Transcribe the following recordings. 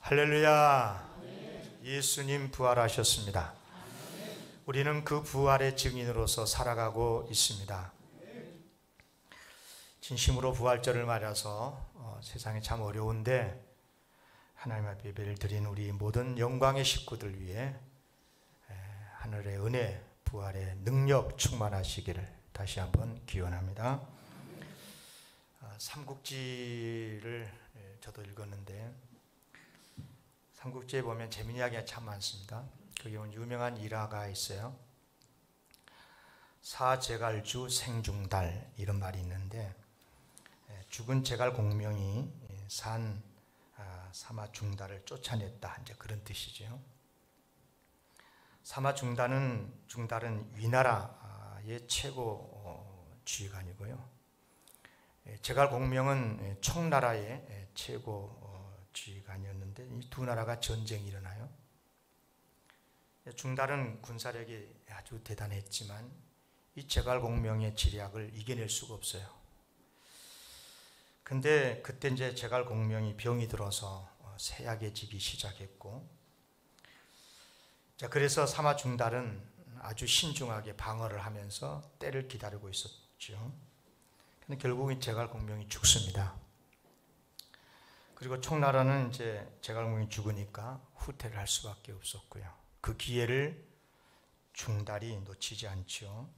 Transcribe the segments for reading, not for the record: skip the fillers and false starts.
할렐루야. 예수님 부활하셨습니다. 우리는 그 부활의 증인으로서 살아가고 있습니다. 진심으로 부활절을 맞아서 세상이 참 어려운데 하나님 앞에 예배를 드린 우리 모든 영광의 식구들 위해 하늘의 은혜, 부활의 능력 충만하시기를 다시 한번 기원합니다. 삼국지를 저도 읽었는데 삼국지에 보면 재미있는 이야기가 참 많습니다. 거기 보면 유명한 일화가 있어요. 사제갈주 생중달 이런 말이 있는데 죽은 제갈 공명이 산 사마중달을 쫓아냈다, 이제 그런 뜻이죠. 사마중달은 위나라의 최고 지휘관이고요. 제갈 공명은 청나라의 최고 지휘관이었는데 이 두 나라가 전쟁이 일어나요. 중달은 군사력이 아주 대단했지만 이 제갈 공명의 지략을 이겨낼 수가 없어요. 근데 그때 이제 제갈 공명이 병이 들어서 쇠약해지기 시작했고, 자, 그래서 사마중달은 아주 신중하게 방어를 하면서 때를 기다리고 있었죠. 근데 결국은 제갈 공명이 죽습니다. 그리고 청나라는 이제 제갈 공명이 죽으니까 후퇴를 할 수밖에 없었고요. 그 기회를 중달이 놓치지 않죠.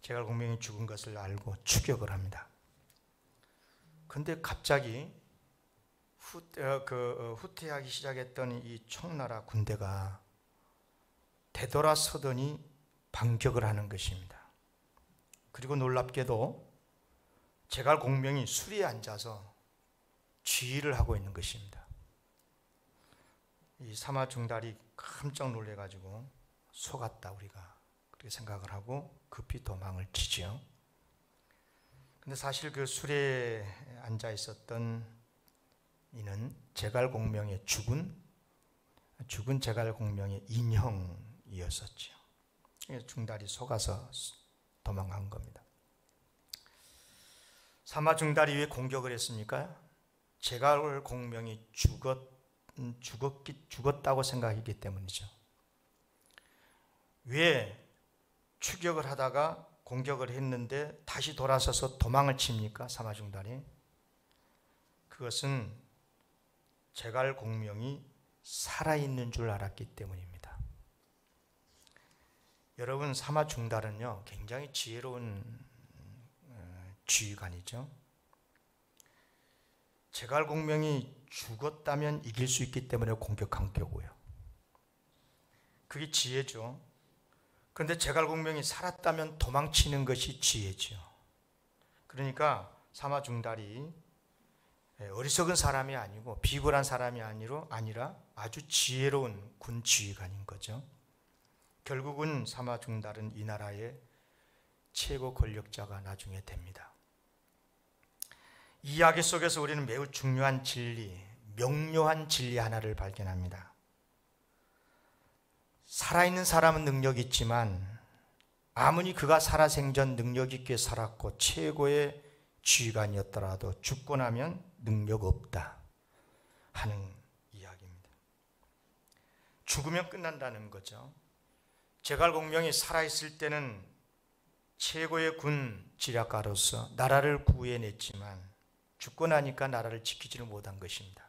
제갈 공명이 죽은 것을 알고 추격을 합니다. 근데 갑자기 후퇴하기 시작했던 이 청나라 군대가 되돌아서더니 반격을 하는 것입니다. 그리고 놀랍게도 제갈 공명이 수리에 앉아서 지휘를 하고 있는 것입니다. 이 사마중달이 깜짝 놀래가지고 속았다, 우리가 그렇게 생각을 하고 급히 도망을 치죠. 근데 사실 그 수레에 앉아 있었던 이는 제갈 공명의 죽은 제갈 공명의 인형이었었죠. 중달이 속아서 도망간 겁니다. 사마중달이 왜 공격을 했습니까? 제갈 공명이 죽었다고 생각했기 때문이죠. 왜 추격을 하다가 공격을 했는데 다시 돌아서서 도망을 칩니까? 사마중달이. 그것은 제갈 공명이 살아있는 줄 알았기 때문입니다. 여러분, 사마중달은요 굉장히 지혜로운 지휘관이죠. 제갈 공명이 죽었다면 이길 수 있기 때문에 공격한 거고요. 그게 지혜죠. 그런데 제갈 공명이 살았다면 도망치는 것이 지혜죠. 그러니까 사마중달이 어리석은 사람이 아니고 비굴한 사람이 아니라 아주 지혜로운 군 지휘관인 거죠. 결국은 사마중달은 이 나라의 최고 권력자가 나중에 됩니다. 이 이야기 속에서 우리는 매우 중요한 진리, 명료한 진리 하나를 발견합니다. 살아있는 사람은 능력이 있지만 아무리 그가 살아생전 능력 있게 살았고 최고의 지휘관이었더라도 죽고 나면 능력 없다 하는 이야기입니다. 죽으면 끝난다는 거죠. 제갈 공명이 살아있을 때는 최고의 군 지략가로서 나라를 구해냈지만 죽고 나니까 나라를 지키지를 못한 것입니다.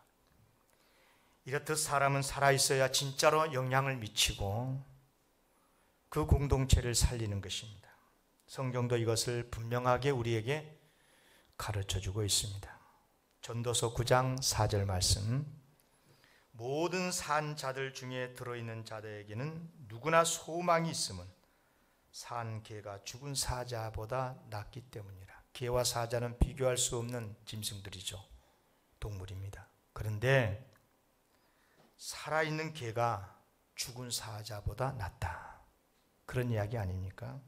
이렇듯 사람은 살아있어야 진짜로 영향을 미치고 그 공동체를 살리는 것입니다. 성경도 이것을 분명하게 우리에게 가르쳐주고 있습니다. 전도서 9장 4절 말씀, 모든 산 자들 중에 들어있는 자들에게는 누구나 소망이 있음은 산 개가 죽은 사자보다 낫기 때문이라. 개와 사자는 비교할 수 없는 짐승들이죠. 동물입니다. 그런데 살아있는 개가 죽은 사자보다 낫다, 그런 이야기 아닙니까?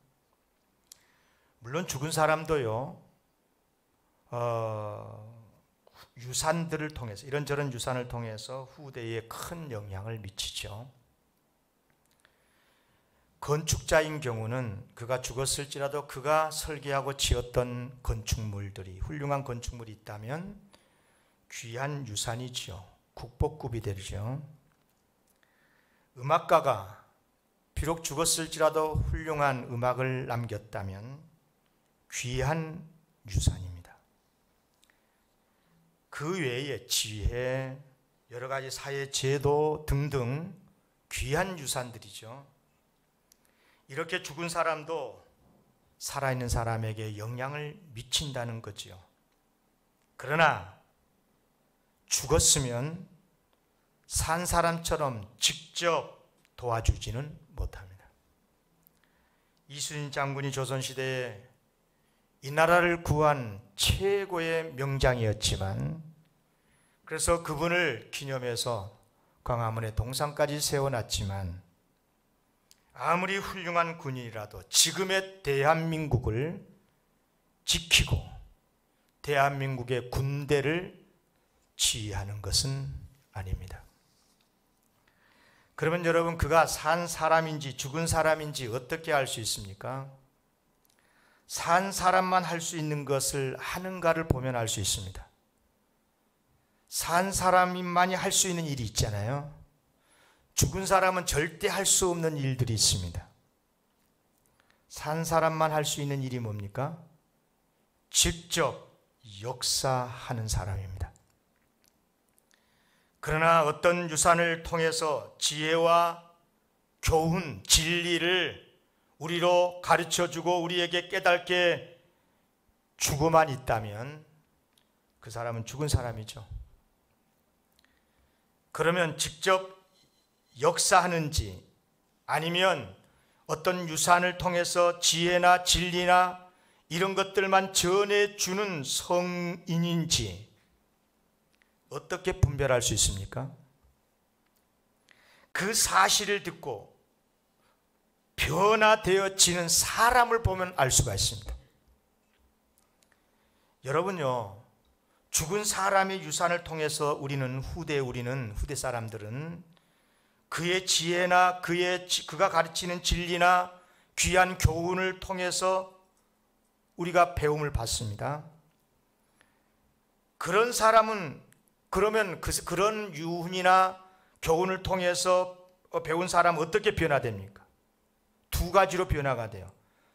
물론 죽은 사람도요 유산들을 통해서, 이런저런 유산을 통해서 후대에 큰 영향을 미치죠. 건축자인 경우는 그가 죽었을지라도 그가 설계하고 지었던 건축물들이, 훌륭한 건축물이 있다면 귀한 유산이지요. 국보급이 되죠. 음악가가 비록 죽었을지라도 훌륭한 음악을 남겼다면 귀한 유산입니다. 그 외에 지혜, 여러 가지 사회 제도 등등 귀한 유산들이죠. 이렇게 죽은 사람도 살아있는 사람에게 영향을 미친다는 거지요. 그러나 죽었으면 산 사람처럼 직접 도와주지는 못합니다. 이순신 장군이 조선시대에 이 나라를 구한 최고의 명장이었지만, 그래서 그분을 기념해서 광화문에 동상까지 세워놨지만, 아무리 훌륭한 군인이라도 지금의 대한민국을 지키고 대한민국의 군대를 지휘하는 것은 아닙니다. 그러면 여러분, 그가 산 사람인지 죽은 사람인지 어떻게 알 수 있습니까? 산 사람만 할 수 있는 것을 하는가를 보면 알 수 있습니다. 산 사람만이 할 수 있는 일이 있잖아요. 죽은 사람은 절대 할 수 없는 일들이 있습니다. 산 사람만 할 수 있는 일이 뭡니까? 직접 역사하는 사람입니다. 그러나 어떤 유산을 통해서 지혜와 교훈, 진리를 우리로 가르쳐주고 우리에게 깨닫게 주고만 있다면 그 사람은 죽은 사람이죠. 그러면 직접 역사하는지 아니면 어떤 유산을 통해서 지혜나 진리나 이런 것들만 전해주는 성인인지 어떻게 분별할 수 있습니까? 그 사실을 듣고 변화되어지는 사람을 보면 알 수가 있습니다. 여러분요, 죽은 사람의 유산을 통해서 우리는 후대 사람들은 그의 지혜나 그가 가르치는 진리나 귀한 교훈을 통해서 우리가 배움을 받습니다. 그런 사람은 그러면 그런 유훈이나 교훈을 통해서 배운 사람은 어떻게 변화됩니까? 두 가지로 변화가 돼요.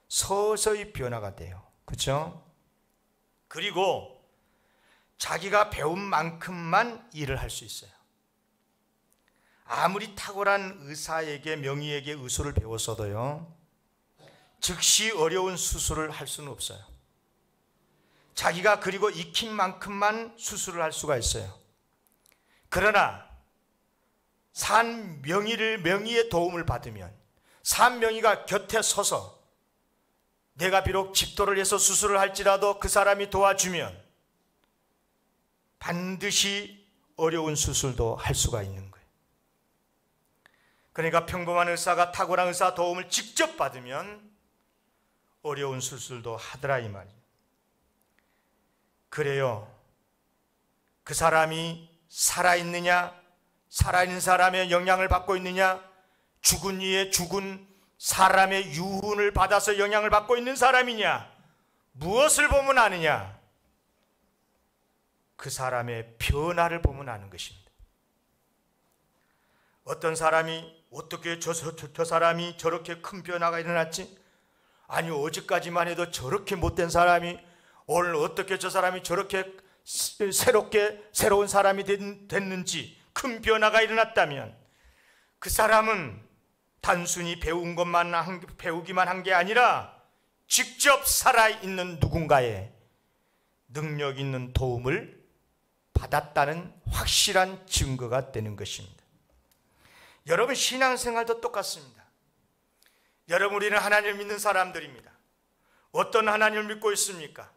서서히 변화가 돼요. 그렇죠? 그리고 자기가 배운 만큼만 일을 할 수 있어요. 아무리 탁월한 의사에게 명의에게 의술을 배웠어도요, 즉시 어려운 수술을 할 수는 없어요. 자기가 그리고 익힌 만큼만 수술을 할 수가 있어요. 그러나 산 명의의 도움을 받으면, 산 명의가 곁에 서서 내가 비록 집도를 해서 수술을 할지라도 그 사람이 도와주면 반드시 어려운 수술도 할 수가 있는 거예요. 그러니까 평범한 의사가 탁월한 의사 도움을 직접 받으면 어려운 수술도 하더라 이 말이에요. 그래요, 그 사람이 살아있느냐, 살아있는 사람의 영향을 받고 있느냐, 죽은 이에 죽은 사람의 유훈을 받아서 영향을 받고 있는 사람이냐, 무엇을 보면 아느냐? 그 사람의 변화를 보면 아는 것입니다. 어떤 사람이 어떻게 저 사람이 저렇게 큰 변화가 일어났지? 아니, 어제까지만 해도 저렇게 못된 사람이 오늘 어떻게 저 사람이 저렇게 새로운 사람이 됐는지 큰 변화가 일어났다면 그 사람은 단순히 배우기만 한 게 아니라 직접 살아있는 누군가의 능력 있는 도움을 받았다는 확실한 증거가 되는 것입니다. 여러분, 신앙생활도 똑같습니다. 여러분, 우리는 하나님을 믿는 사람들입니다. 어떤 하나님을 믿고 있습니까?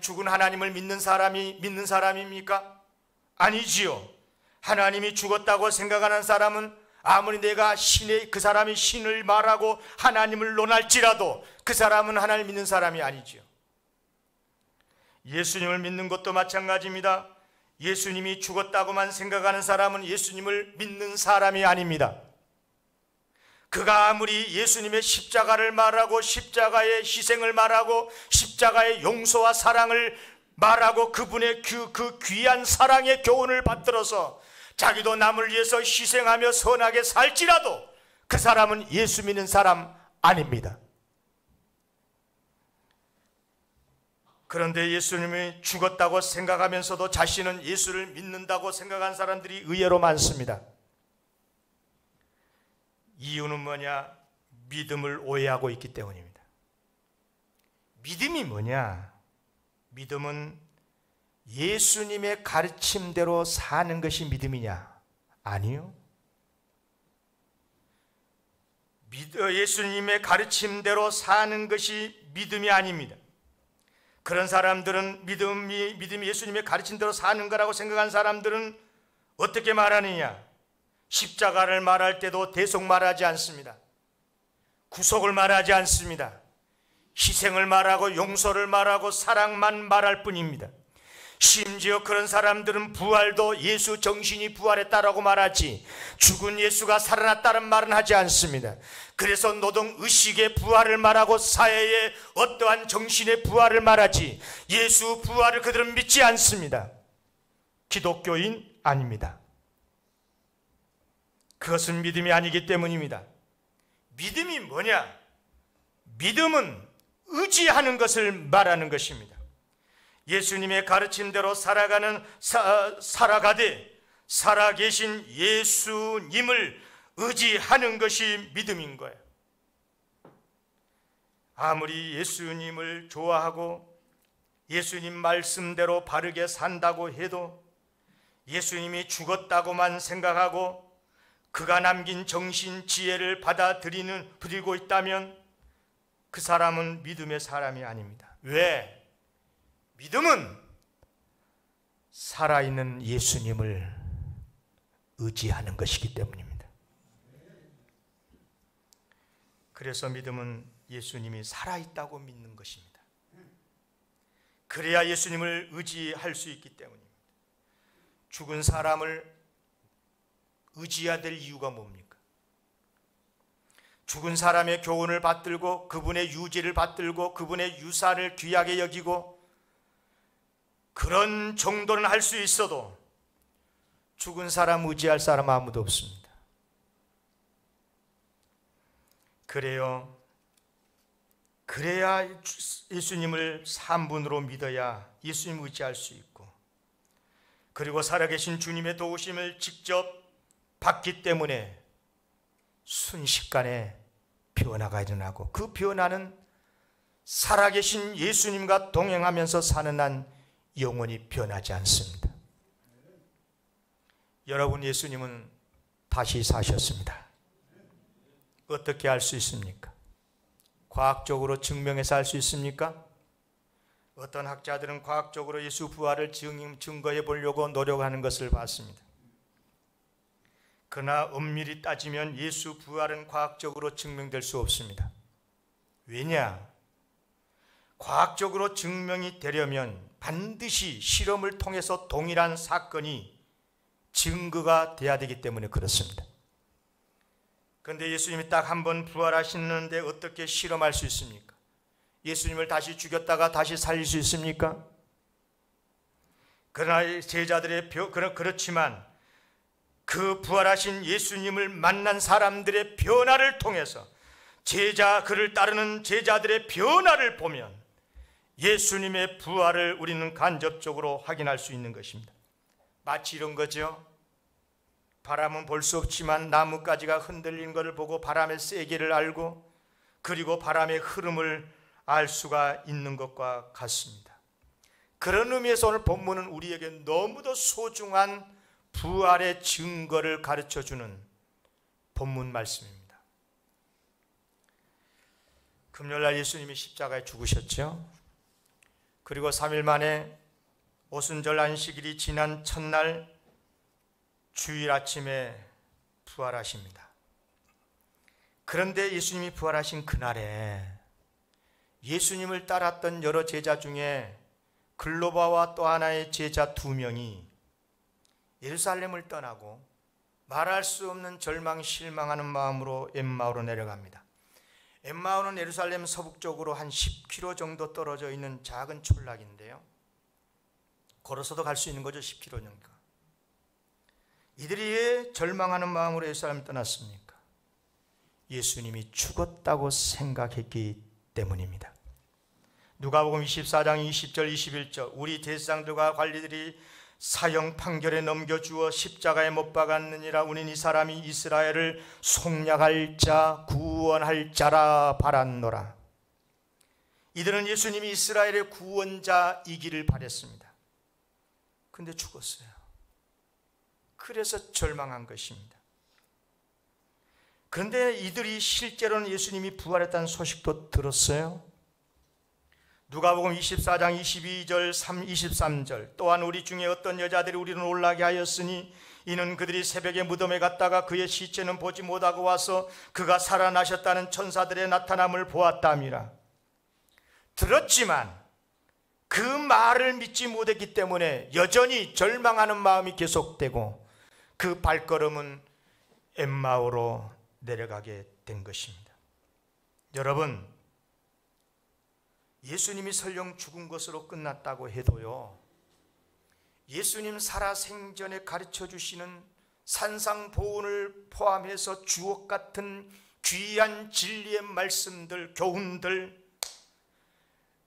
죽은 하나님을 믿는 사람입니까? 아니지요. 하나님이 죽었다고 생각하는 사람은 아무리 내가 그 사람이 신을 말하고 하나님을 논할지라도 그 사람은 하나님을 믿는 사람이 아니지요. 예수님을 믿는 것도 마찬가지입니다. 예수님이 죽었다고만 생각하는 사람은 예수님을 믿는 사람이 아닙니다. 그가 아무리 예수님의 십자가를 말하고 십자가의 희생을 말하고 십자가의 용서와 사랑을 말하고 그분의 그 귀한 사랑의 교훈을 받들어서 자기도 남을 위해서 희생하며 선하게 살지라도 그 사람은 예수 믿는 사람 아닙니다. 그런데 예수님이 죽었다고 생각하면서도 자신은 예수를 믿는다고 생각한 사람들이 의외로 많습니다. 이유는 뭐냐? 믿음을 오해하고 있기 때문입니다. 믿음이 뭐냐? 믿음은 예수님의 가르침대로 사는 것이 믿음이냐? 아니요. 예수님의 가르침대로 사는 것이 믿음이 아닙니다. 그런 사람들은 믿음이 예수님의 가르침대로 사는 거라고 생각한 사람들은 어떻게 말하느냐? 십자가를 말할 때도 대속 말하지 않습니다. 구속을 말하지 않습니다. 희생을 말하고 용서를 말하고 사랑만 말할 뿐입니다. 심지어 그런 사람들은 부활도 예수 정신이 부활했다라고 말하지 죽은 예수가 살아났다는 말은 하지 않습니다. 그래서 노동의식의 부활을 말하고 사회의 어떠한 정신의 부활을 말하지 예수 부활을 그들은 믿지 않습니다. 기독교인 아닙니다. 그것은 믿음이 아니기 때문입니다. 믿음이 뭐냐? 믿음은 의지하는 것을 말하는 것입니다. 예수님의 가르침대로 살아가되 살아계신 예수님을 의지하는 것이 믿음인 거예요. 아무리 예수님을 좋아하고 예수님 말씀대로 바르게 산다고 해도 예수님이 죽었다고만 생각하고 그가 남긴 정신 지혜를 받아들이고 있다면 그 사람은 믿음의 사람이 아닙니다. 왜? 믿음은 살아있는 예수님을 의지하는 것이기 때문입니다. 그래서 믿음은 예수님이 살아있다고 믿는 것입니다. 그래야 예수님을 의지할 수 있기 때문입니다. 죽은 사람을 의지해야 될 이유가 뭡니까? 죽은 사람의 교훈을 받들고 그분의 유지를 받들고 그분의 유산을 귀하게 여기고 그런 정도는 할 수 있어도 죽은 사람 의지할 사람 아무도 없습니다. 그래야 예수님을 3분으로 믿어야 예수님 의지할 수 있고 그리고 살아계신 주님의 도우심을 직접 받기 때문에 순식간에 변화가 일어나고 그 변화는 살아계신 예수님과 동행하면서 사는 한 영원히 변하지 않습니다. 여러분, 예수님은 다시 사셨습니다. 어떻게 알 수 있습니까? 과학적으로 증명해서 알 수 있습니까? 어떤 학자들은 과학적으로 예수 부활을 증거해 보려고 노력하는 것을 봤습니다. 그러나 엄밀히 따지면 예수 부활은 과학적으로 증명될 수 없습니다. 왜냐? 과학적으로 증명이 되려면 반드시 실험을 통해서 동일한 사건이 증거가 돼야 되기 때문에 그렇습니다. 그런데 예수님이 딱 한 번 부활하시는데 어떻게 실험할 수 있습니까? 예수님을 다시 죽였다가 다시 살릴 수 있습니까? 그러나 제자들의 그렇지만 그 부활하신 예수님을 만난 사람들의 변화를 통해서 그를 따르는 제자들의 변화를 보면 예수님의 부활을 우리는 간접적으로 확인할 수 있는 것입니다. 마치 이런 거죠. 바람은 볼 수 없지만 나뭇가지가 흔들리는 것을 보고 바람의 세기를 알고 그리고 바람의 흐름을 알 수가 있는 것과 같습니다. 그런 의미에서 오늘 본문은 우리에게 너무도 소중한 부활의 증거를 가르쳐주는 본문 말씀입니다. 금요일날 예수님이 십자가에 죽으셨죠. 그리고 3일 만에 오순절 안식일이 지난 첫날 주일 아침에 부활하십니다. 그런데 예수님이 부활하신 그날에 예수님을 따랐던 여러 제자 중에 글로바와 또 하나의 제자 2명이 예루살렘을 떠나고 말할 수 없는 절망, 실망하는 마음으로 엠마오로 내려갑니다. 엠마오는 예루살렘 서북쪽으로 한 10km 정도 떨어져 있는 작은 촌락인데요. 걸어서도 갈 수 있는 거죠. 10km니까. 이들이 왜 절망하는 마음으로 예루살렘을 떠났습니까? 예수님이 죽었다고 생각했기 때문입니다. 누가복음 24장 20절 21절 우리 대제사장들과 관리들이 사형 판결에 넘겨주어 십자가에 못 박았느니라. 우리는 이 사람이 이스라엘을 속량할 자 구원할 자라 바랐노라. 이들은 예수님이 이스라엘의 구원자이기를 바랬습니다. 근데 죽었어요. 그래서 절망한 것입니다. 그런데 이들이 실제로는 예수님이 부활했다는 소식도 들었어요. 누가복음 24장 22절 23절 또한 우리 중에 어떤 여자들이 우리를 놀라게 하였으니 이는 그들이 새벽에 무덤에 갔다가 그의 시체는 보지 못하고 와서 그가 살아나셨다는 천사들의 나타남을 보았답니다. 들었지만 그 말을 믿지 못했기 때문에 여전히 절망하는 마음이 계속되고 그 발걸음은 엠마오로 내려가게 된 것입니다. 여러분, 예수님이 설령 죽은 것으로 끝났다고 해도요, 예수님 살아생전에 가르쳐 주시는 산상보훈을 포함해서 주옥 같은 귀한 진리의 말씀들, 교훈들,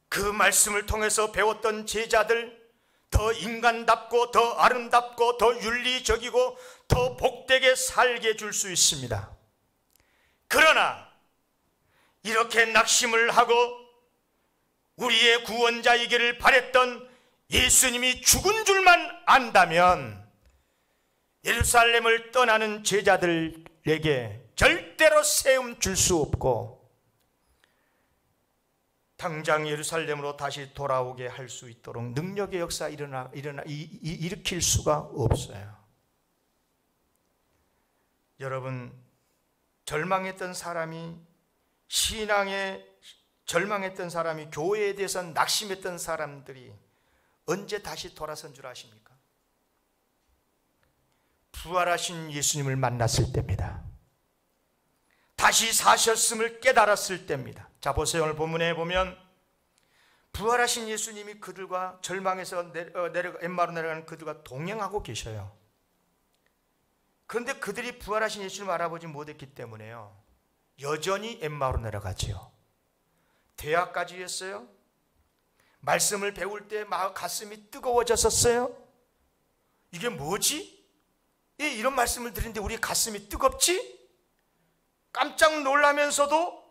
그 말씀을 통해서 배웠던 제자들, 더 인간답고 더 아름답고 더 윤리적이고 더 복되게 살게 해줄 수 있습니다. 그러나 이렇게 낙심을 하고 우리의 구원자이기를 바랬던 예수님이 죽은 줄만 안다면 예루살렘을 떠나는 제자들에게 절대로 세움 줄 수 없고 당장 예루살렘으로 다시 돌아오게 할 수 있도록 능력의 역사 일으킬 수가 없어요. 여러분, 절망했던 사람이 신앙에 절망했던 사람이 교회에 대해서 낙심했던 사람들이 언제 다시 돌아선 줄 아십니까? 부활하신 예수님을 만났을 때입니다. 다시 사셨음을 깨달았을 때입니다. 자, 보세요. 오늘 본문에 보면 부활하신 예수님이 그들과 절망에서 엠마로 내려가는 그들과 동행하고 계셔요. 그런데 그들이 부활하신 예수님을 알아보지 못했기 때문에요, 여전히 엠마로 내려가지요. 대학까지 했어요. 말씀을 배울 때 막 가슴이 뜨거워졌었어요. 이게 뭐지? 이런 말씀을 들으는데 우리 가슴이 뜨겁지? 깜짝 놀라면서도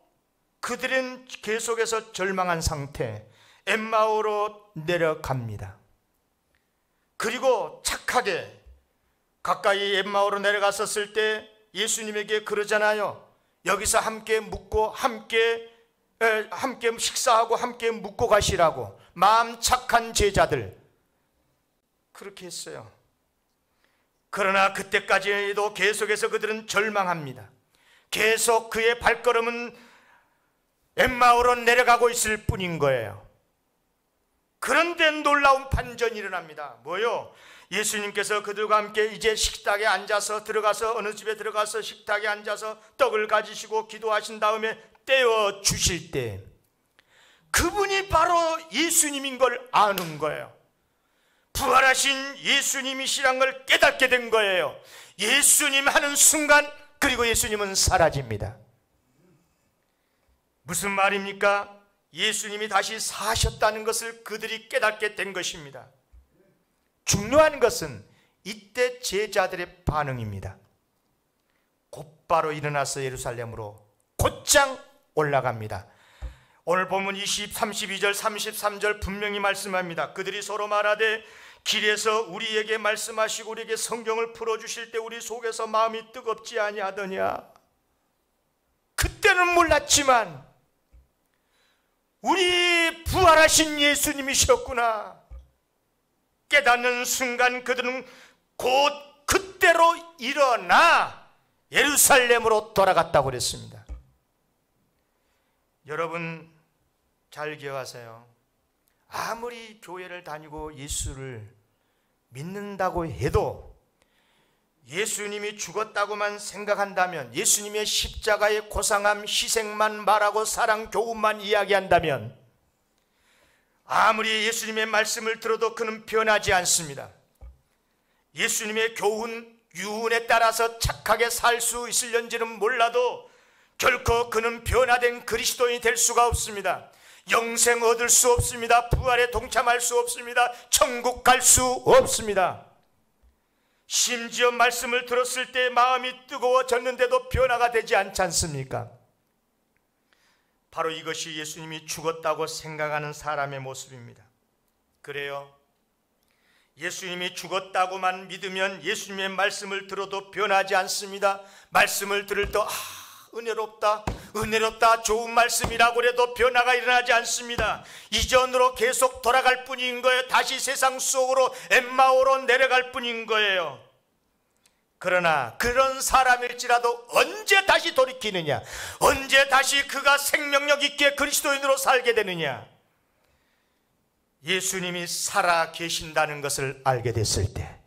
그들은 계속해서 절망한 상태, 엠마오로 내려갑니다. 그리고 착하게 가까이 엠마오로 내려갔었을 때 예수님에게 그러잖아요. 여기서 함께 묵고 함께 식사하고 함께 묵고 가시라고. 마음 착한 제자들 그렇게 했어요. 그러나 그때까지도 계속해서 그들은 절망합니다. 계속 그의 발걸음은 엠마오로 내려가고 있을 뿐인 거예요. 그런데 놀라운 반전이 일어납니다. 뭐요? 예수님께서 그들과 함께 이제 식탁에 앉아서 들어가서 어느 집에 들어가서 식탁에 앉아서 떡을 가지시고 기도하신 다음에 떼어 주실 때 그분이 바로 예수님인 걸 아는 거예요. 부활하신 예수님이시란 걸 깨닫게 된 거예요. 예수님 하는 순간 그리고 예수님은 사라집니다. 무슨 말입니까? 예수님이 다시 사셨다는 것을 그들이 깨닫게 된 것입니다. 중요한 것은 이때 제자들의 반응입니다. 곧바로 일어나서 예루살렘으로 곧장 올라갑니다. 오늘 본문 32절 33절 분명히 말씀합니다. 그들이 서로 말하되 길에서 우리에게 말씀하시고 우리에게 성경을 풀어주실 때 우리 속에서 마음이 뜨겁지 아니하더냐. 그때는 몰랐지만 우리 부활하신 예수님이셨구나 깨닫는 순간 그들은 곧 그때로 일어나 예루살렘으로 돌아갔다고 그랬습니다. 여러분 잘 기억하세요. 아무리 교회를 다니고 예수를 믿는다고 해도 예수님이 죽었다고만 생각한다면, 예수님의 십자가의 고상함, 희생만 말하고 사랑 교훈만 이야기한다면 아무리 예수님의 말씀을 들어도 그는 변하지 않습니다. 예수님의 교훈, 유훈에 따라서 착하게 살 수 있을런지는 몰라도 결코 그는 변화된 그리스도인이 될 수가 없습니다. 영생 얻을 수 없습니다. 부활에 동참할 수 없습니다. 천국 갈 수 없습니다. 심지어 말씀을 들었을 때 마음이 뜨거워졌는데도 변화가 되지 않지 않습니까? 바로 이것이 예수님이 죽었다고 생각하는 사람의 모습입니다. 그래요, 예수님이 죽었다고만 믿으면 예수님의 말씀을 들어도 변하지 않습니다. 말씀을 들을 때 은혜롭다, 은혜롭다, 좋은 말씀이라고 해도 변화가 일어나지 않습니다. 이전으로 계속 돌아갈 뿐인 거예요. 다시 세상 속으로 엠마오로 내려갈 뿐인 거예요. 그러나 그런 사람일지라도 언제 다시 돌이키느냐, 언제 다시 그가 생명력 있게 그리스도인으로 살게 되느냐, 예수님이 살아 계신다는 것을 알게 됐을 때,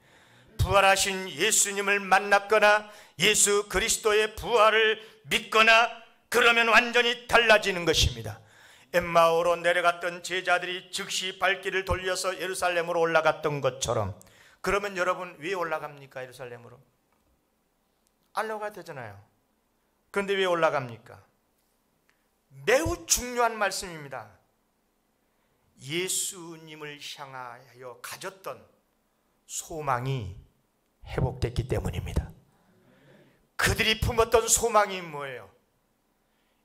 부활하신 예수님을 만났거나 예수 그리스도의 부활을 믿거나 그러면 완전히 달라지는 것입니다. 엠마오로 내려갔던 제자들이 즉시 발길을 돌려서 예루살렘으로 올라갔던 것처럼, 그러면 여러분 왜 올라갑니까? 예루살렘으로 올라가야 되잖아요. 그런데 왜 올라갑니까? 매우 중요한 말씀입니다. 예수님을 향하여 가졌던 소망이 회복됐기 때문입니다. 그들이 품었던 소망이 뭐예요?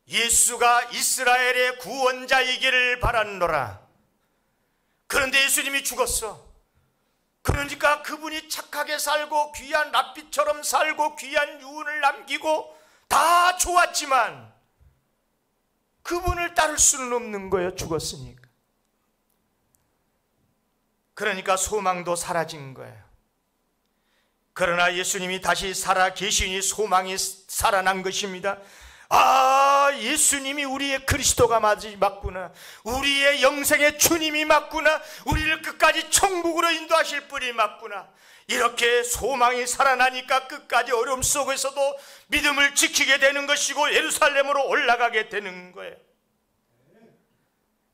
예수가 이스라엘의 구원자이기를 바랐노라. 그런데 예수님이 죽었어. 그러니까 그분이 착하게 살고 귀한 랍비처럼 살고 귀한 유언을 남기고 다 좋았지만 그분을 따를 수는 없는 거예요. 죽었으니까. 그러니까 소망도 사라진 거예요. 그러나 예수님이 다시 살아 계시니 소망이 살아난 것입니다. 예수님이 우리의 그리스도가 맞구나, 우리의 영생의 주님이 맞구나, 우리를 끝까지 천국으로 인도하실 분이 맞구나. 이렇게 소망이 살아나니까 끝까지 어려움 속에서도 믿음을 지키게 되는 것이고 예루살렘으로 올라가게 되는 거예요.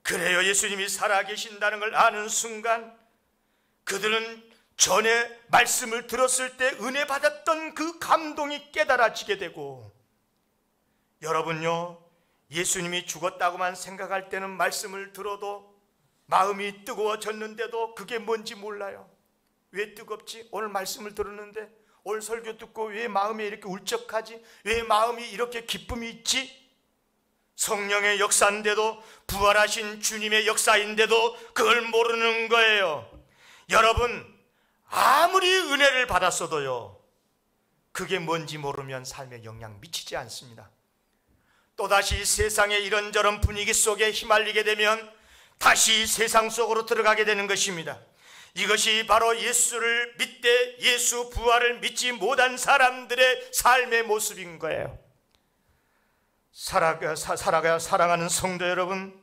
그래요, 예수님이 살아계신다는 걸 아는 순간 그들은 전에 말씀을 들었을 때 은혜 받았던 그 감동이 깨달아지게 되고, 여러분요, 예수님이 죽었다고만 생각할 때는 말씀을 들어도 마음이 뜨거워졌는데도 그게 뭔지 몰라요. 왜 뜨겁지? 오늘 말씀을 들었는데, 오늘 설교 듣고 왜 마음이 이렇게 울적하지? 왜 마음이 이렇게 기쁨이 있지? 성령의 역사인데도, 부활하신 주님의 역사인데도 그걸 모르는 거예요. 여러분, 아무리 은혜를 받았어도요, 그게 뭔지 모르면 삶에 영향 미치지 않습니다. 또다시 세상의 이런저런 분위기 속에 휘말리게 되면 다시 세상 속으로 들어가게 되는 것입니다. 이것이 바로 예수를 믿되 예수 부활을 믿지 못한 사람들의 삶의 모습인 거예요. 사랑하는 성도 여러분,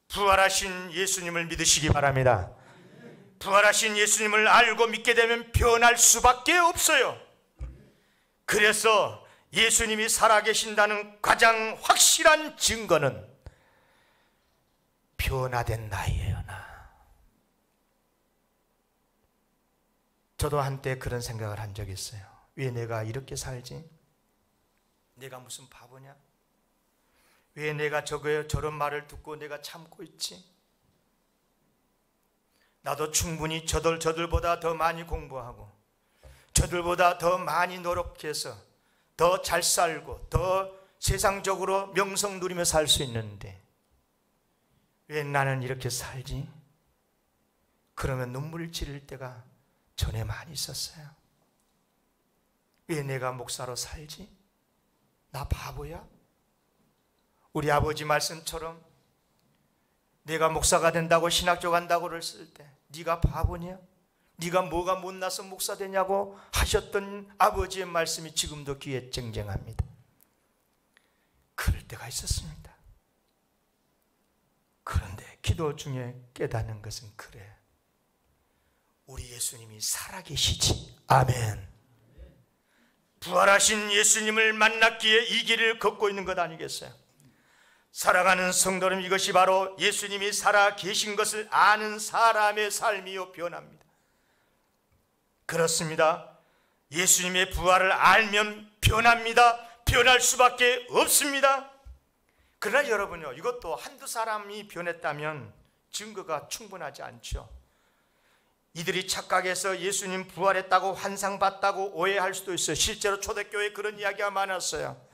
부활하신 예수님을 믿으시기 바랍니다. 부활하신 예수님을 알고 믿게 되면 변할 수밖에 없어요. 그래서 예수님이 살아계신다는 가장 확실한 증거는 변화된 나이에요. 저도 한때 그런 생각을 한 적이 있어요. 왜 내가 이렇게 살지? 내가 무슨 바보냐? 왜 내가 저런 말을 듣고 내가 참고 있지? 나도 충분히 저들보다 더 많이 공부하고 저들보다 더 많이 노력해서 더 잘 살고 더 세상적으로 명성 누리며 살 수 있는데 왜 나는 이렇게 살지? 그러면 눈물을 지를 때가 전에 많이 있었어요. 왜 내가 목사로 살지? 나 바보야? 우리 아버지 말씀처럼 내가 목사가 된다고 신학교 간다고 그랬을 때 네가 바보냐? 네가 뭐가 못나서 목사 되냐고 하셨던 아버지의 말씀이 지금도 귀에 쟁쟁합니다. 그럴 때가 있었습니다. 그런데 기도 중에 깨닫는 것은 그래, 우리 예수님이 살아계시지. 아멘. 부활하신 예수님을 만났기에 이 길을 걷고 있는 것 아니겠어요? 사랑하는 성도 여러분, 이것이 바로 예수님이 살아 계신 것을 아는 사람의 삶이요 변합니다. 그렇습니다. 예수님의 부활을 알면 변합니다. 변할 수밖에 없습니다. 그러나 여러분요, 이것도 한두 사람이 변했다면 증거가 충분하지 않죠. 이들이 착각해서 예수님 부활했다고 환상봤다고 오해할 수도 있어요. 실제로 초대교회에 그런 이야기가 많았어요.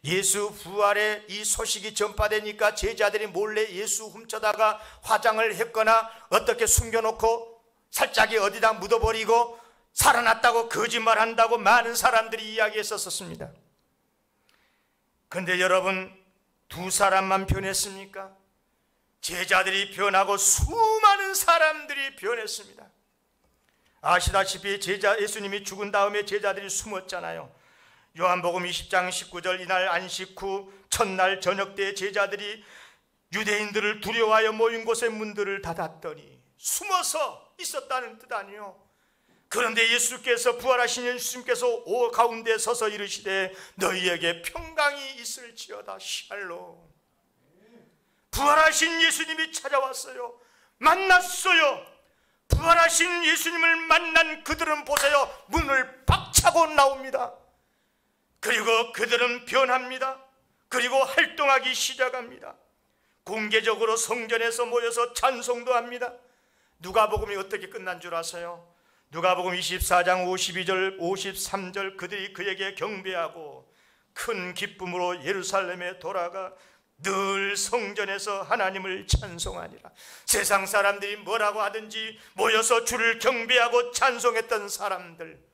예수 부활의 이 소식이 전파되니까 제자들이 몰래 예수 훔쳐다가 화장을 했거나 어떻게 숨겨놓고 살짝이 어디다 묻어버리고 살아났다고 거짓말한다고 많은 사람들이 이야기했었습니다. 그런데 여러분, 두 사람만 변했습니까? 제자들이 변하고 수많은 사람들이 변했습니다. 아시다시피 예수님이 죽은 다음에 제자들이 숨었잖아요. 요한복음 20장 19절, 이날 안식 후 첫날 저녁 때 제자들이 유대인들을 두려워하여 모인 곳의 문들을 닫았더니 숨어서 있었다는 뜻 아니요. 그런데 예수께서, 부활하신 예수님께서 가운데 서서 이르시되 너희에게 평강이 있을지어다. 샬롬. 부활하신 예수님이 찾아왔어요. 만났어요. 부활하신 예수님을 만난 그들은 보세요, 문을 박차고 나옵니다. 그리고 그들은 변합니다. 그리고 활동하기 시작합니다. 공개적으로 성전에서 모여서 찬송도 합니다. 누가복음이 어떻게 끝난 줄 아세요? 누가복음 24장 52절 53절, 그들이 그에게 경배하고 큰 기쁨으로 예루살렘에 돌아가 늘 성전에서 하나님을 찬송하니라. 세상 사람들이 뭐라고 하든지 모여서 주를 경배하고 찬송했던 사람들,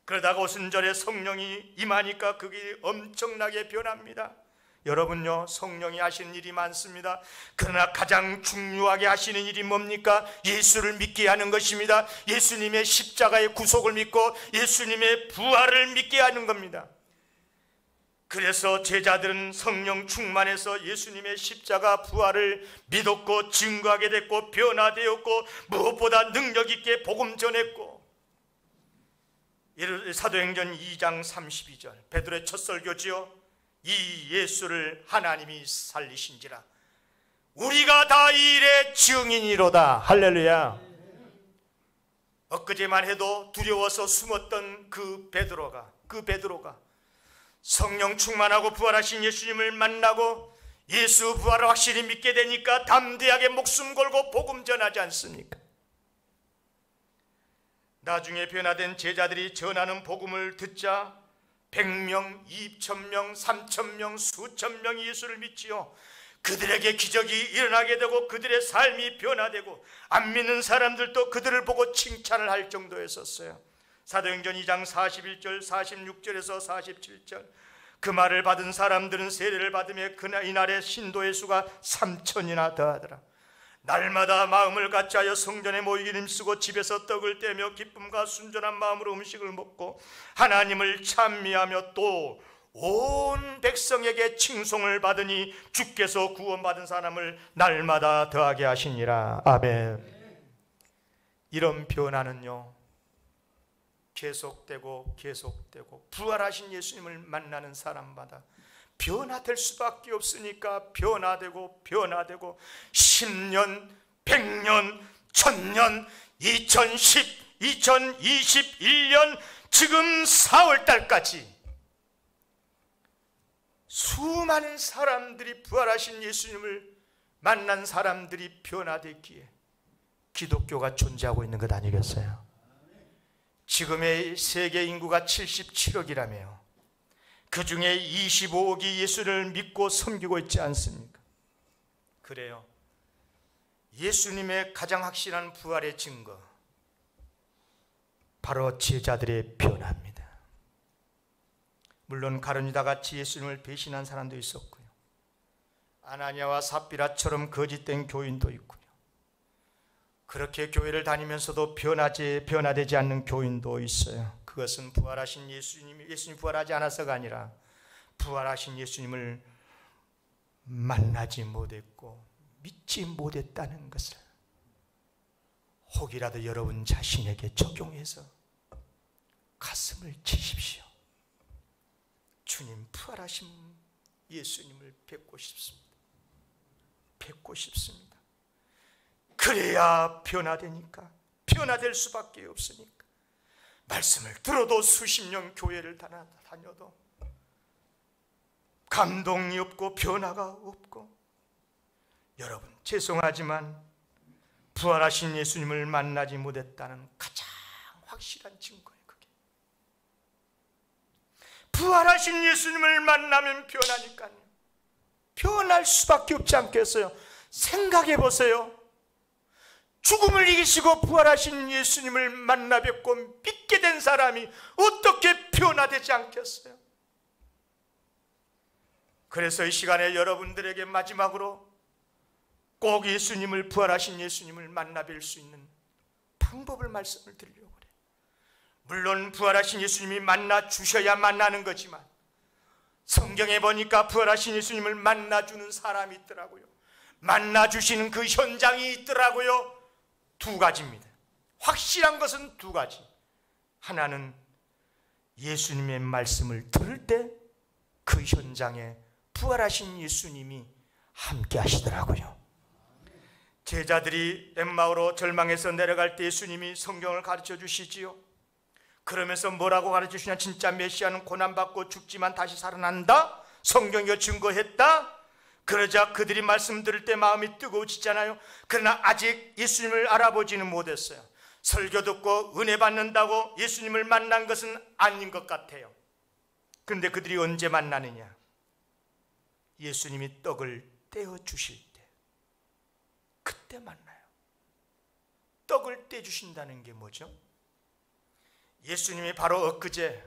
그러다가 오순절에 성령이 임하니까 그게 엄청나게 변합니다. 여러분요, 성령이 하시는 일이 많습니다. 그러나 가장 중요하게 하시는 일이 뭡니까? 예수를 믿게 하는 것입니다. 예수님의 십자가의 구속을 믿고 예수님의 부활을 믿게 하는 겁니다. 그래서 제자들은 성령 충만해서 예수님의 십자가 부활을 믿었고 증거하게 됐고 변화되었고 무엇보다 능력 있게 복음 전했고, 사도행전 2장 32절 베드로의 첫 설교지요. 이 예수를 하나님이 살리신지라 우리가 다 이 일의 증인이로다. 할렐루야. 엊그제만 해도 두려워서 숨었던 그 베드로가 성령 충만하고 부활하신 예수님을 만나고 예수 부활을 확실히 믿게 되니까 담대하게 목숨 걸고 복음 전하지 않습니까? 나중에 변화된 제자들이 전하는 복음을 듣자 100명, 2,000명, 3,000명, 수천 명이 예수를 믿지요. 그들에게 기적이 일어나게 되고 그들의 삶이 변화되고 안 믿는 사람들도 그들을 보고 칭찬을 할 정도였었어요. 사도행전 2장 41절 46절에서 47절, 그 말을 받은 사람들은 세례를 받으며 이날의 신도의 수가 3,000이나 더하더라. 날마다 마음을 같이하여 성전에 모이기 힘쓰고 집에서 떡을 떼며 기쁨과 순전한 마음으로 음식을 먹고 하나님을 찬미하며 또 온 백성에게 칭송을 받으니 주께서 구원받은 사람을 날마다 더하게 하시니라. 아멘. 이런 변화는요 계속되고 부활하신 예수님을 만나는 사람마다 변화될 수밖에 없으니까 변화되고 10년, 100년, 1000년, 2010, 2021년 지금 4월달까지 수많은 사람들이 부활하신 예수님을 만난 사람들이 변화됐기에 기독교가 존재하고 있는 것 아니겠어요? 지금의 세계 인구가 77억이라며요. 그 중에 25억이 예수를 믿고 섬기고 있지 않습니까? 그래요. 예수님의 가장 확실한 부활의 증거, 바로 제자들의 변화입니다. 물론 가룟유다 같이 예수님을 배신한 사람도 있었고요, 아나니아와 삽비라처럼 거짓된 교인도 있고요, 그렇게 교회를 다니면서도 변화되지 않는 교인도 있어요. 그것은 부활하신 예수님 부활하지 않아서가 아니라 부활하신 예수님을 만나지 못했고 믿지 못했다는 것을 혹이라도 여러분 자신에게 적용해서 가슴을 치십시오. 주님 부활하신 예수님을 뵙고 싶습니다. 뵙고 싶습니다. 그래야 변화되니까, 변화될 수밖에 없으니까. 말씀을 들어도 수십 년 교회를 다녀도 감동이 없고 변화가 없고, 여러분 죄송하지만 부활하신 예수님을 만나지 못했다는 가장 확실한 증거예요. 그게 부활하신 예수님을 만나면 변하니까요. 변할 수밖에 없지 않겠어요? 생각해 보세요. 죽음을 이기시고 부활하신 예수님을 만나 뵙고 믿게 된 사람이 어떻게 변화되지 않겠어요? 그래서 이 시간에 여러분들에게 마지막으로 꼭 예수님을, 부활하신 예수님을 만나 뵐 수 있는 방법을 말씀을 드리려고 그래요. 물론 부활하신 예수님이 만나 주셔야 만나는 거지만, 성경에 보니까 부활하신 예수님을 만나주는 사람이 있더라고요. 만나주시는 그 현장이 있더라고요. 두 가지입니다. 확실한 것은 두 가지. 하나는 예수님의 말씀을 들을 때 그 현장에 부활하신 예수님이 함께 하시더라고요. 제자들이 엠마오로 절망해서 내려갈 때 예수님이 성경을 가르쳐 주시지요. 그러면서 뭐라고 가르쳐 주시냐? 진짜 메시아는 고난받고 죽지만 다시 살아난다, 성경이 증거했다. 그러자 그들이 말씀 들을 때 마음이 뜨거워지잖아요. 그러나 아직 예수님을 알아보지는 못했어요. 설교 듣고 은혜 받는다고 예수님을 만난 것은 아닌 것 같아요. 그런데 그들이 언제 만나느냐? 예수님이 떡을 떼어 주실 때, 그때 만나요. 떡을 떼 주신다는 게 뭐죠? 예수님이 바로 엊그제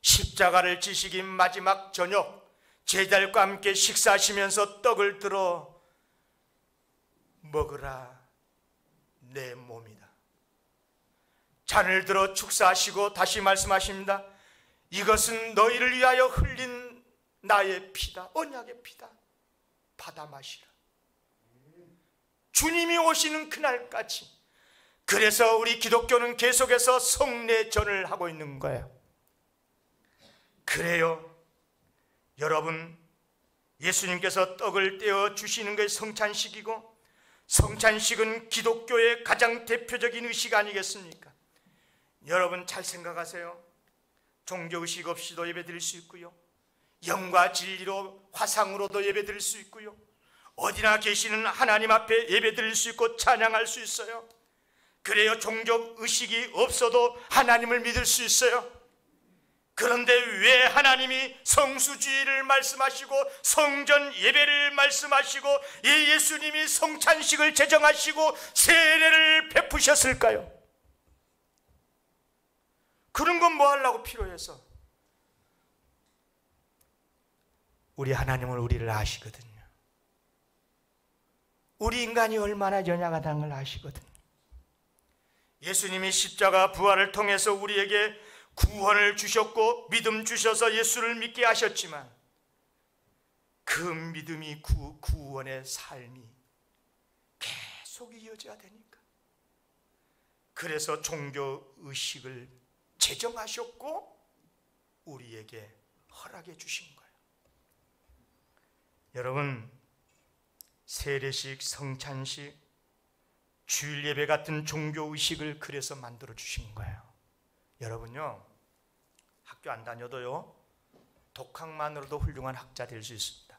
십자가를 지시기 마지막 저녁 제자들과 함께 식사하시면서 떡을 들어 먹으라, 내 몸이다. 잔을 들어 축사하시고 다시 말씀하십니다. 이것은 너희를 위하여 흘린 나의 피다, 언약의 피다. 받아 마시라. 주님이 오시는 그날까지. 그래서 우리 기독교는 계속해서 성례전을 하고 있는 거예요. 그래요. 여러분, 예수님께서 떡을 떼어 주시는 것이 성찬식이고, 성찬식은 기독교의 가장 대표적인 의식 아니겠습니까? 여러분 잘 생각하세요. 종교의식 없이도 예배드릴 수 있고요, 영과 진리로 화상으로도 예배드릴 수 있고요, 어디나 계시는 하나님 앞에 예배드릴 수 있고 찬양할 수 있어요. 그래요. 종교의식이 없어도 하나님을 믿을 수 있어요. 그런데 왜 하나님이 성수주의를 말씀하시고 성전 예배를 말씀하시고 예수님이 성찬식을 제정하시고 세례를 베푸셨을까요? 그런 건 뭐 하려고 필요해서? 우리 하나님은 우리를 아시거든요. 우리 인간이 얼마나 연약하다는 걸 아시거든요. 예수님이 십자가 부활을 통해서 우리에게 구원을 주셨고 믿음 주셔서 예수를 믿게 하셨지만, 그 믿음이 구원의 삶이 계속 이어져야 되니까, 그래서 종교의식을 제정하셨고 우리에게 허락해 주신 거예요. 여러분, 세례식, 성찬식, 주일 예배 같은 종교의식을 그래서 만들어 주신 거예요. 여러분요, 학교 안 다녀도요, 독학만으로도 훌륭한 학자 될 수 있습니다.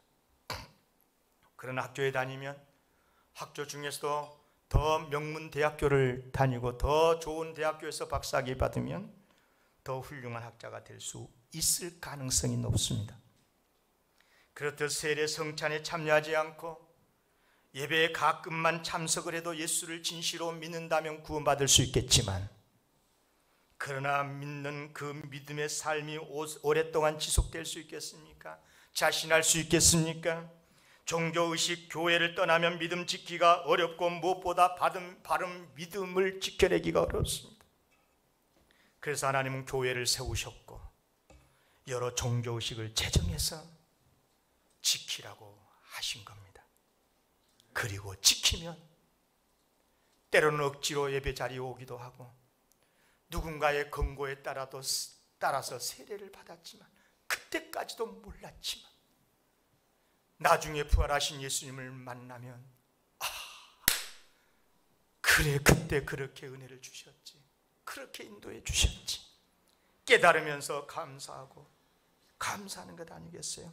그러나 학교에 다니면 학교 중에서도 더 명문 대학교를 다니고 더 좋은 대학교에서 박사학위 받으면 더 훌륭한 학자가 될 수 있을 가능성이 높습니다. 그렇듯 세례 성찬에 참여하지 않고 예배에 가끔만 참석을 해도 예수를 진실로 믿는다면 구원받을 수 있겠지만, 그러나 믿는 그 믿음의 삶이 오랫동안 지속될 수 있겠습니까? 자신할 수 있겠습니까? 종교의식, 교회를 떠나면 믿음 지키기가 어렵고 무엇보다 바른 믿음을 지켜내기가 어렵습니다. 그래서 하나님은 교회를 세우셨고 여러 종교의식을 제정해서 지키라고 하신 겁니다. 그리고 지키면 때로는 억지로 예배 자리에 오기도 하고 누군가의 권고에 따라서 세례를 받았지만, 그때까지도 몰랐지만 나중에 부활하신 예수님을 만나면 그래, 그때 그렇게 은혜를 주셨지, 그렇게 인도해 주셨지, 깨달으면서 감사하고 감사하는 것 아니겠어요?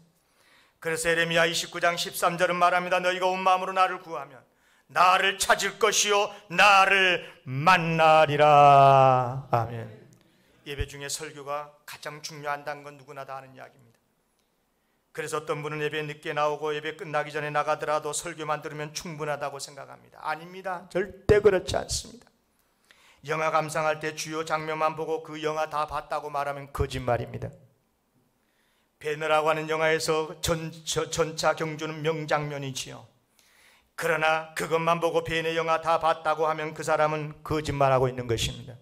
그래서 에레미야 29장 13절은 말합니다. 너희가 온 마음으로 나를 구하면 나를 찾을 것이요 나를 만나리라. 아멘. 예배 중에 설교가 가장 중요하다는 건 누구나 다 아는 이야기입니다. 그래서 어떤 분은 예배 늦게 나오고 예배 끝나기 전에 나가더라도 설교만 들으면 충분하다고 생각합니다. 아닙니다. 절대 그렇지 않습니다. 영화 감상할 때 주요 장면만 보고 그 영화 다 봤다고 말하면 거짓말입니다. 배너라고 하는 영화에서 전차 경주는 명장면이지요. 그러나 그것만 보고 배너 영화 다 봤다고 하면 그 사람은 거짓말하고 있는 것입니다.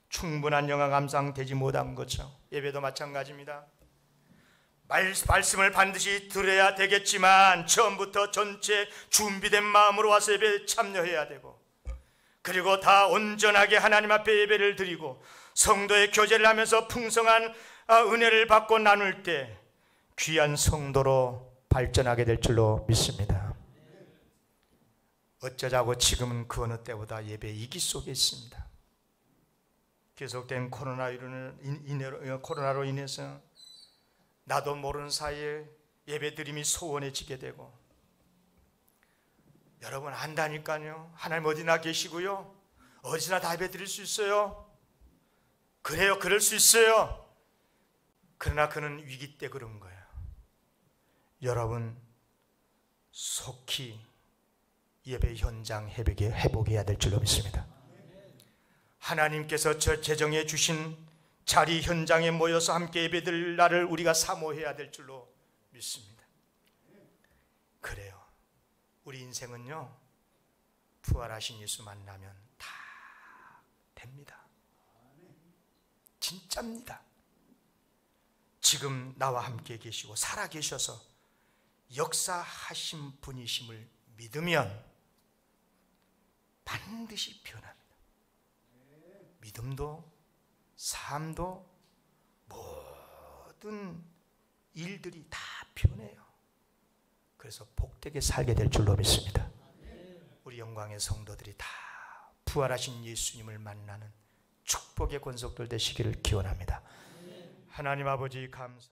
충분한 영화 감상 되지 못한 거죠. 예배도 마찬가지입니다. 말씀을 반드시 들어야 되겠지만 처음부터 전체 준비된 마음으로 와서 예배에 참여해야 되고, 그리고 다 온전하게 하나님 앞에 예배를 드리고 성도의 교제를 하면서 풍성한 은혜를 받고 나눌 때 귀한 성도로 발전하게 될 줄로 믿습니다. 어쩌자고 지금은 그 어느 때보다 예배 이기 속에 있습니다. 계속된 코로나로 인해서 나도 모르는 사이에 예배드림이 소원해지게 되고, 여러분 안다니까요. 하나님 어디나 계시고요, 어디서나 다 예배드릴 수 있어요. 그래요, 그럴 수 있어요. 그러나 그는 위기 때 그런 거예요. 여러분 속히 예배 현장 회복해야 될 줄로 믿습니다. 하나님께서 제정해 주신 자리 현장에 모여서 함께 예배드릴 날을 우리가 사모해야 될 줄로 믿습니다. 그래요. 우리 인생은요, 부활하신 예수 만나면 다 됩니다. 진짜입니다. 지금 나와 함께 계시고 살아 계셔서 역사하신 분이심을 믿으면 반드시 변합니다. 믿음도 삶도 모든 일들이 다 변해요. 그래서 복되게 살게 될 줄로 믿습니다. 우리 영광의 성도들이 다 부활하신 예수님을 만나는 축복의 권속들 되시기를 기원합니다. 하나님 아버지 감사.